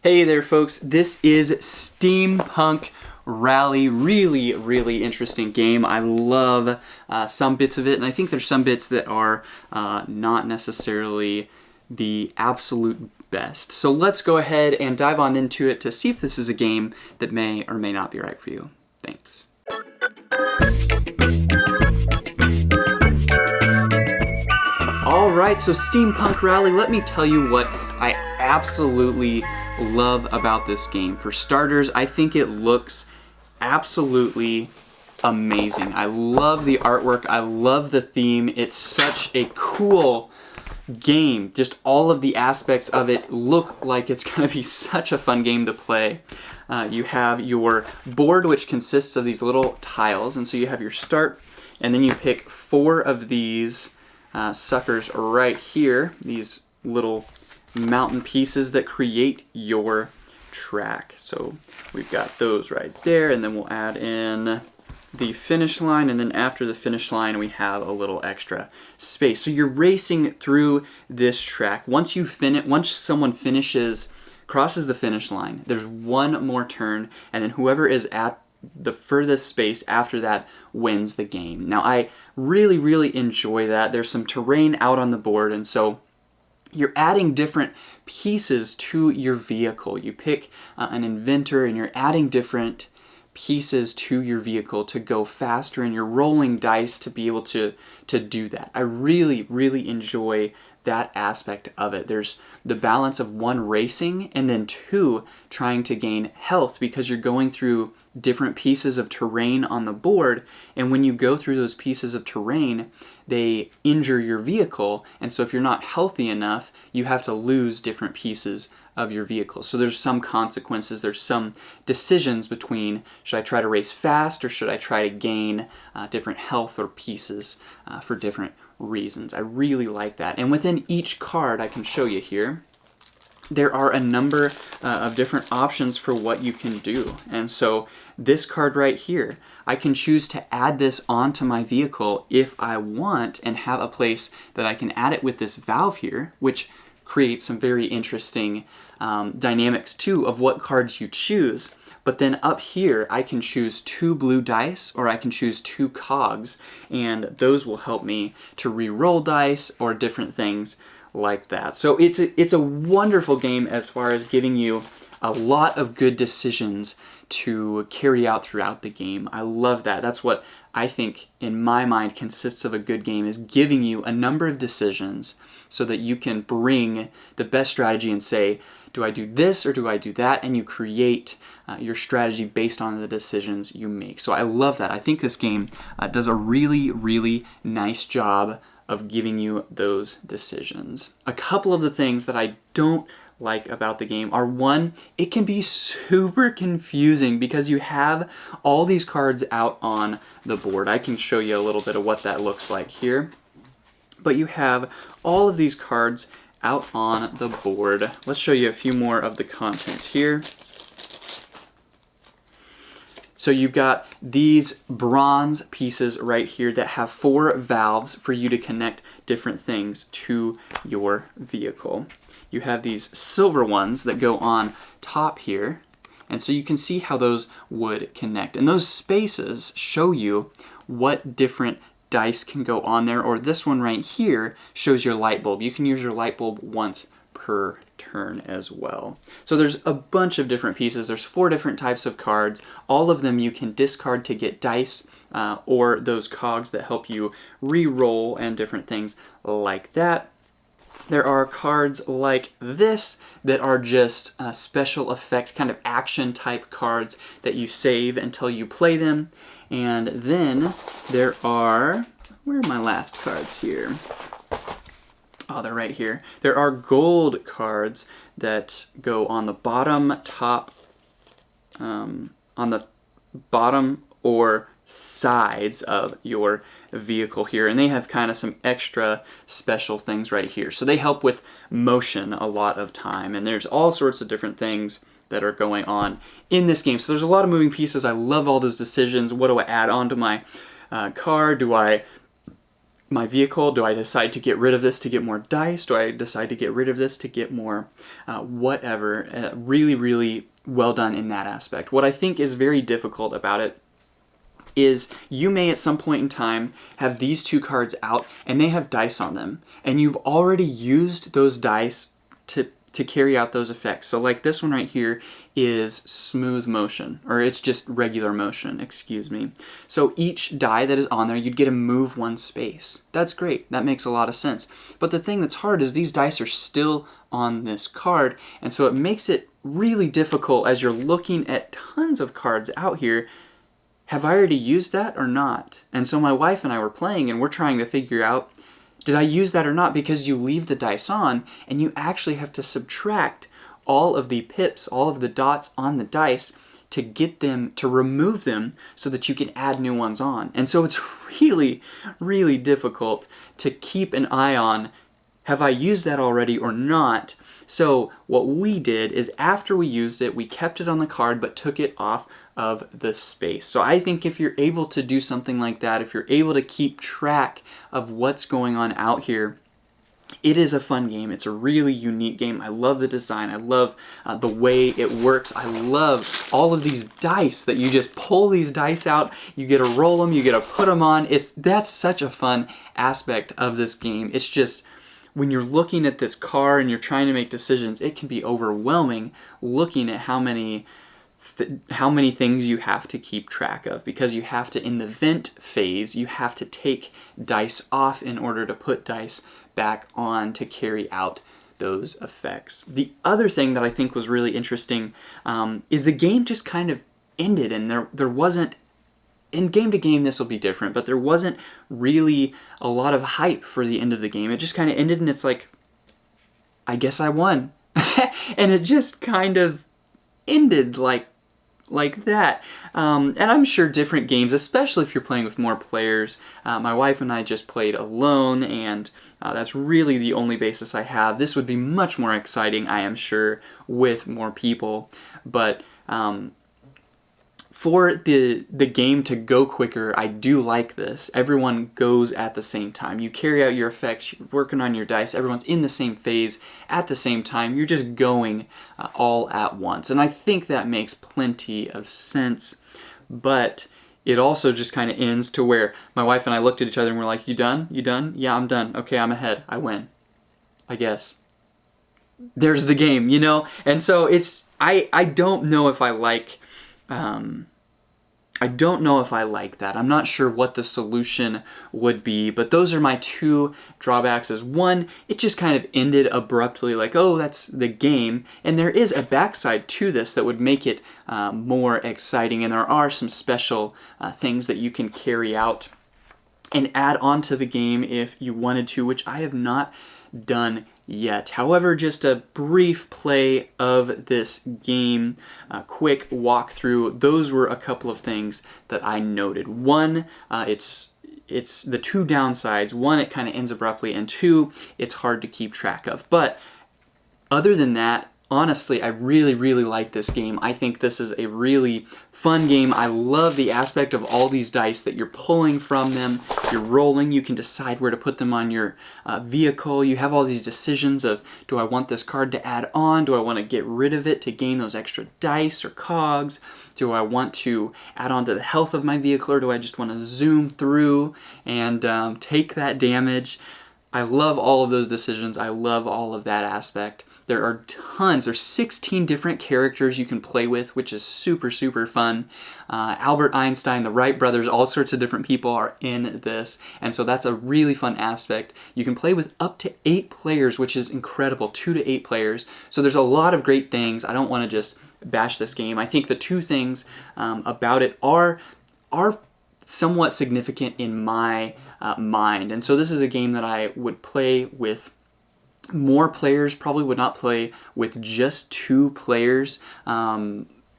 Hey there folks, this is Steampunk Rally. Really interesting game. I love some bits of it, and I think there's some bits that are not necessarily the absolute best. So let's go ahead and dive on into it to see if this is a game that may or may not be right for you. Thanks. Alright, so Steampunk Rally, let me tell you what I absolutely love about this game. For starters, I think it looks absolutely amazing. I love the artwork, I love the theme. It's such a cool game. Just all of the aspects of it look like it's going to be such a fun game to play. You have your board, which consists of these little tiles, and so you have your start, and then you pick 4 of these suckers right here, these little mountain pieces that create your track. So we've got those right there, and then we'll add in the finish line, and then after the finish line we have a little extra space. So you're racing through this track. Once someone crosses the finish line, there's one more turn, and then whoever is at the furthest space after that wins the game. Now I really enjoy that. There's some terrain out on the board, and so you're adding different pieces to your vehicle. You pick an inventor and you're adding different pieces to your vehicle to go faster, and you're rolling dice to be able to do that. I really enjoy that aspect of it. There's the balance of 1, racing, and then 2, trying to gain health, because you're going through different pieces of terrain on the board, and when you go through those pieces of terrain, they injure your vehicle, and so if you're not healthy enough, you have to lose different pieces of your vehicle. So there's some consequences, there's some decisions between, should I try to race fast or should I try to gain different health or pieces for different reasons. I really like that. And within each card, I can show you here, there are a number of different options for what you can do. And so this card right here, I can choose to add this onto my vehicle if I want, and have a place that I can add it with this valve here, which creates some very interesting dynamics too of what cards you choose. But then up here, I can choose 2 blue dice, or I can choose 2 cogs, and those will help me to re-roll dice or different things like that. So it's a wonderful game as far as giving you a lot of good decisions to carry out throughout the game. I love that. That's what I think, in my mind, consists of a good game, is giving you a number of decisions so that you can bring the best strategy and say, do I do this or do I do that? And you create your strategy based on the decisions you make. So I love that. I think this game does a really nice job of giving you those decisions. A couple of the things that I don't like about the game are, 1, it can be super confusing because you have all these cards out on the board. I can show you a little bit of what that looks like here. But you have all of these cards out on the board. Let's show you a few more of the contents here. So you've got these bronze pieces right here that have 4 valves for you to connect different things to your vehicle. You have these silver ones that go on top here, and so you can see how those would connect. And those spaces show you what different dice can go on there, or this one right here shows your light bulb. You can use your light bulb once per turn as well. So there's a bunch of different pieces. There's 4 different types of cards. All of them you can discard to get dice or those cogs that help you re-roll and different things like that. There are cards like this that are just special effect, kind of action type cards that you save until you play them. And then there are, where are my last cards here? Oh, they're right here. There are gold cards that go on the bottom, top, on the bottom or sides of your vehicle here, and they have kind of some extra special things right here. So they help with motion a lot of time, and there's all sorts of different things that are going on in this game. So there's a lot of moving pieces. I love all those decisions. What do I add onto my car? Do I my vehicle? Do I decide to get rid of this to get more dice? Do I decide to get rid of this to get more whatever? Really, really well done in that aspect. What I think is very difficult about it is you may at some point in time have these two cards out and they have dice on them, and you've already used those dice to carry out those effects. So like this one right here is smooth motion, or it's just regular motion, excuse me. So each die that is on there, you'd get to move one space. That's great. That makes a lot of sense. But the thing that's hard is these dice are still on this card, and so it makes it really difficult as you're looking at tons of cards out here. Have I already used that or not? And so my wife and I were playing, and we're trying to figure out, did I use that or not? Because you leave the dice on, and you actually have to subtract all of the pips, all of the dots on the dice to get them, to remove them so that you can add new ones on. And so it's really, really difficult to keep an eye on, have I used that already or not? So what we did is after we used it, we kept it on the card but took it off of the space. So I think if you're able to do something like that, if you're able to keep track of what's going on out here, it is a fun game. It's a really unique game. I love the design. I love the way it works. I love all of these dice that you just pull these dice out, you get to roll them, you get to put them on. That's such a fun aspect of this game. It's just, when you're looking at this car and you're trying to make decisions, it can be overwhelming looking at how many things you have to keep track of, because you have to, in the vent phase, you have to take dice off in order to put dice back on to carry out those effects. The other thing that I think was really interesting is the game just kind of ended, and there wasn't, in game to game this will be different, but there wasn't really a lot of hype for the end of the game. It just kind of ended, and it's like, I guess I won. And it just kind of ended like that. And I'm sure different games, especially if you're playing with more players, my wife and I just played alone, and that's really the only basis I have. This would be much more exciting, I am sure, with more people. But for the game to go quicker, I do like this. Everyone goes at the same time. You carry out your effects, you're working on your dice, everyone's in the same phase at the same time. You're just going all at once. And I think that makes plenty of sense. But it also just kind of ends to where my wife and I looked at each other and we're like, you done? You done? Yeah, I'm done. Okay, I'm ahead. I win, I guess. There's the game, you know? And so it's, I don't know if I like... I don't know if I like that. I'm not sure what the solution would be, but those are my two drawbacks. Is one, it just kind of ended abruptly, like, oh, that's the game. And there is a backside to this that would make it more exciting, and there are some special things that you can carry out and add on to the game if you wanted to, which I have not done yet. However, just a brief play of this game, a quick walkthrough, those were a couple of things that I noted. One, it's the two downsides. One, it kind of ends abruptly, and two, it's hard to keep track of. But other than that, honestly, I really, really like this game. I think this is a really fun game. I love the aspect of all these dice that you're pulling from them. You're rolling. You can decide where to put them on your vehicle. You have all these decisions of, do I want this card to add on? Do I want to get rid of it to gain those extra dice or cogs? Do I want to add on to the health of my vehicle, or do I just want to zoom through and take that damage? I love all of those decisions. I love all of that aspect. There are tons. There's 16 different characters you can play with, which is super, super fun. Albert Einstein, the Wright brothers, all sorts of different people are in this. And so that's a really fun aspect. You can play with up to 8 players, which is incredible, 2 to 8 players. So there's a lot of great things. I don't want to just bash this game. I think the two things about it are somewhat significant in my mind. And so this is a game that I would play with more players, probably would not play with just 2 players.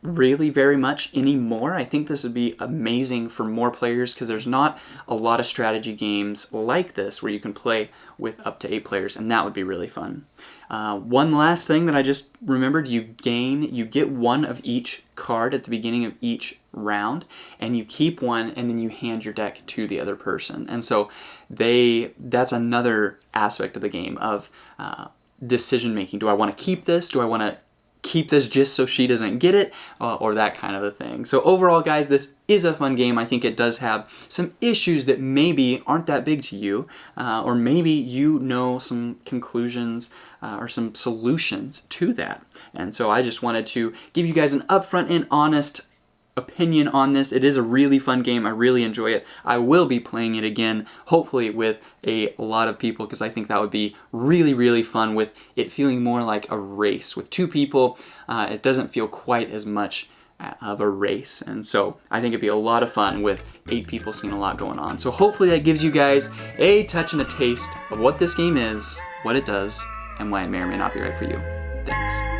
really very much anymore. I think this would be amazing for more players because there's not a lot of strategy games like this where you can play with up to 8 players, and that would be really fun. One last thing that I just remembered, you get one of each card at the beginning of each round, and you keep one, and then you hand your deck to the other person. And so that's another aspect of the game of decision making. Do I want to keep this? Do I want to keep this just so she doesn't get it, or that kind of a thing. So overall, guys, this is a fun game. I think it does have some issues that maybe aren't that big to you, or maybe you know some conclusions or some solutions to that. And so I just wanted to give you guys an upfront and honest opinion on this. It is a really fun game. I really enjoy it. I will be playing it again, hopefully with a lot of people, because I think that would be really, really fun, with it feeling more like a race. With 2 people, it doesn't feel quite as much of a race, and so I think it'd be a lot of fun with 8 people seeing a lot going on. So hopefully that gives you guys a touch and a taste of what this game is, what it does, and why it may or may not be right for you. Thanks.